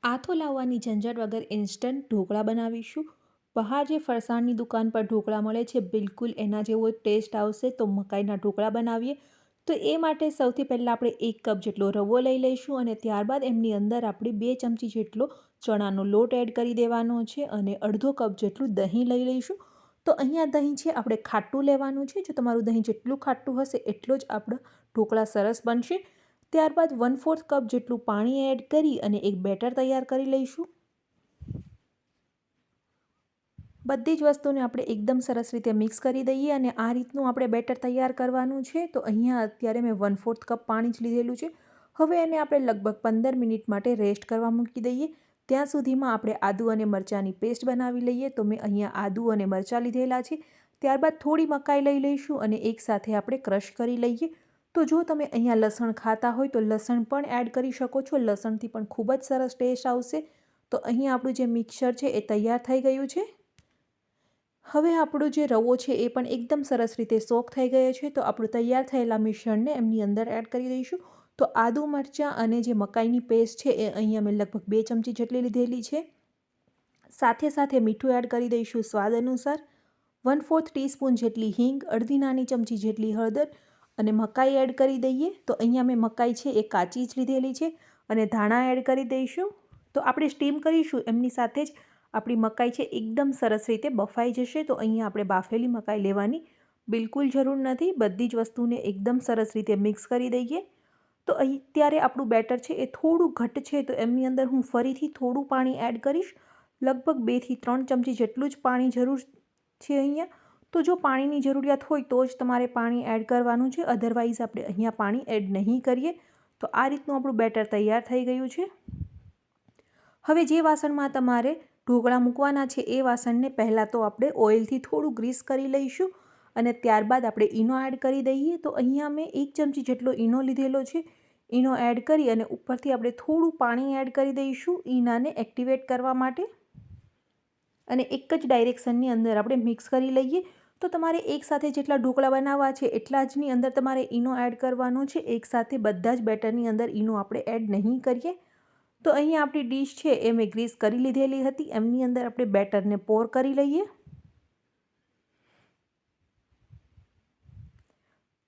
આથો લાવવાની ઝંઝટ વગર ઇન્સ્ટન્ટ ઢોકળા બનાવીશું। બહાર જે ફરસાણની દુકાન પર ઢોકળા મળે છે બિલકુલ એના જેવો ટેસ્ટ આવશે તો મકાઈના ઢોકળા બનાવીએ। તો એ માટે સૌથી પહેલાં આપણે 1 કપ જેટલો રવો લઈ લઈશું અને ત્યારબાદ એમની અંદર આપણે 2 ચમચી જેટલો ચણાનો લોટ એડ કરી દેવાનો છે અને અડધો કપ જેટલું દહીં લઈ લઈશું। તો અહીંયા દહીં છે આપણે ખાટું લેવાનું છે। જો તમારું દહીં જેટલું ખાટું હશે એટલો જ આપણા ઢોકળા સરસ બનશે। ત્યારબાદ 1/4 કપ જેટલું પાણી એડ કરી અને એક બેટર તૈયાર કરી લઈશું। બધી જ વસ્તુને આપણે એકદમ સરસ રીતે મિક્સ કરી દઈએ અને આ રીતનું આપણે બેટર તૈયાર કરવાનું છે। તો અહીંયા અત્યારે મેં 1/4 કપ પાણી જ લીધેલું છે। હવે એને આપણે લગભગ 15 મિનિટ માટે રેસ્ટ કરવા મૂકી દઈએ। ત્યાં સુધીમાં આપણે આદુ અને મરચાંની પેસ્ટ બનાવી લઈએ। તો મેં અહીંયા આદુ અને મરચાં લીધેલા છે। ત્યારબાદ થોડી મકાઈ લઈ લઈશું અને એકસાથે આપણે ક્રશ કરી લઈએ। તો જો તમે અહીંયા લસણ ખાતા હોય તો લસણ પણ એડ કરી શકો છો। લસણથી પણ ખૂબ જ સરસ ટેસ્ટ આવશે। તો અહીંયા આપણું જે મિક્સર છે એ તૈયાર થઈ ગયું છે। હવે આપણો જે રવો છે એ પણ એકદમ સરસ રીતે સોક થઈ ગયો છે। તો આપણું તૈયાર થયેલા મિશ્રણને એમની અંદર એડ કરી દઈશું। તો આદુ મરચાં અને જે મકાઈની પેસ્ટ છે એ અહીંયા મેં લગભગ 2 ચમચી જેટલી લીધેલી છે। સાથે સાથે મીઠું એડ કરી દઈશું સ્વાદ અનુસાર। 1/4 ટીસ્પૂન જેટલી હિંગ, અડધી નાની ચમચી જેટલી હળદર અને મકાઈ એડ કરી દઈએ। તો અહીંયા મેં મકાઈ છે એ કાચી જ લીધેલી છે અને ધાણા એડ કરી દઈશું। તો આપણે સ્ટીમ કરીશું એમની સાથે જ આપણી મકાઈ છે એકદમ સરસ રીતે બફાઈ જશે। તો અહીંયા આપણે બાફેલી મકાઈ લેવાની બિલકુલ જરૂર નથી। બધી જ વસ્તુને એકદમ સરસ રીતે મિક્સ કરી દઈએ। તો અત્યારે આપણું બેટર છે એ થોડું ઘટ્ટ છે તો એમની અંદર હું ફરીથી થોડું પાણી એડ કરીશ। લગભગ 2 થી 3 ચમચી જેટલું જ પાણી જરૂર છે અહીંયા। તો જો પાણીની જરૂરિયાત હોય તો જ તમારે પાણી એડ કરવાનું છે, અધરવાઇઝ આપણે અહીંયા પાણી એડ નહીં કરીએ। તો આ રીતનું આપણું બેટર તૈયાર થઈ ગયું છે। હવે જે વાસણમાં તમારે ઢોકળા મૂકવાના છે એ વાસણને પહેલાં તો આપણે ઓઇલથી થોડું ગ્રીસ કરી લઈશું અને ત્યારબાદ આપણે ઈનો એડ કરી દઈએ। તો અહીંયા મેં 1 ચમચી જેટલો ઈનો લીધેલો છે। ઈનો એડ કરી અને ઉપરથી આપણે થોડું પાણી એડ કરી દઈશું ઈનાને એક્ટિવેટ કરવા માટે અને એક જ ડાયરેક્શનની અંદર આપણે મિક્સ કરી લઈએ। તો તમારે એકસાથે જેટલા ઢોકળા બનાવવા છે એટલા જની અંદર તમારે ઈનો એડ કરવાનો છે। એકસાથે બધા જ બેટરની અંદર ઈનો આપણે એડ નહીં કરીએ। તો અહીંયા આપણી ડીશ છે એ મેં ગ્રીસ કરી લીધેલી હતી, એમની અંદર આપણે બેટરને પોર કરી લઈએ।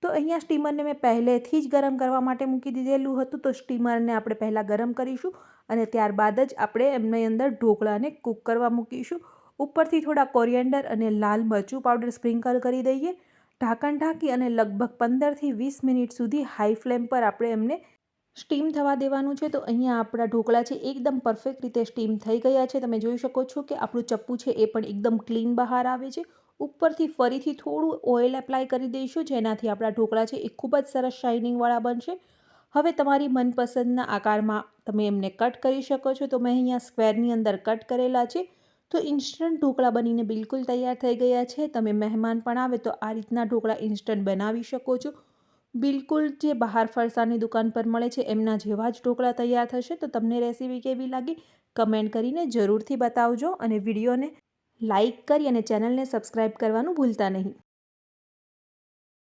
તો અહીંયા સ્ટીમરને મેં પહેલેથી જ ગરમ કરવા માટે મૂકી દીધેલું હતું। તો સ્ટીમરને આપણે પહેલાં ગરમ કરીશું અને ત્યારબાદ જ આપણે એમની અંદર ઢોકળાને કૂક કરવા મૂકીશું। ઉપરથી થોડા કોરિએન્ડર અને લાલ મરચું પાવડર સ્પ્રિંકલ કરી દઈએ। ઢાંકણ ઢાંકી અને લગભગ 15 થી 20 મિનિટ સુધી હાઈ ફ્લેમ પર આપણે એમને સ્ટીમ થવા દેવાનું છે। તો અહીંયા આપણા ઢોકળા છે એકદમ પરફેક્ટ રીતે સ્ટીમ થઈ ગયા છે। તમે જોઈ શકો છો કે આપણું ચપ્પુ છે એ પણ એકદમ ક્લીન બહાર આવે છે। ઉપરથી ફરીથી થોડું ઓઇલ એપ્લાય કરી દઈશું જેનાથી આપણા ઢોકળા છે એ ખૂબ જ સરસ શાઇનિંગવાળા બનશે। હવે તમારી મનપસંદના આકારમાં તમે એમને કટ કરી શકો છો। તો મેં અહીંયા સ્ક્વેરની અંદર કટ કરેલા છે। તો ઇન્સ્ટન્ટ ઢોકળા બનીને બિલકુલ તૈયાર થઈ ગયા છે। તમે મહેમાન પણ આવે તો આ રીતના ઢોકળા ઇન્સ્ટન્ટ બનાવી શકો છો। બિલકુલ જે બહાર ફરસાણની દુકાન પર મળે છે એમના જેવા જ ઢોકળા તૈયાર થશે। તો તમને રેસીપી કેવી લાગી કમેન્ટ કરીને જરૂરથી બતાવજો અને વિડીયોને લાઇક કરી અને ચેનલને સબસ્ક્રાઈબ કરવાનું ભૂલતા નહીં।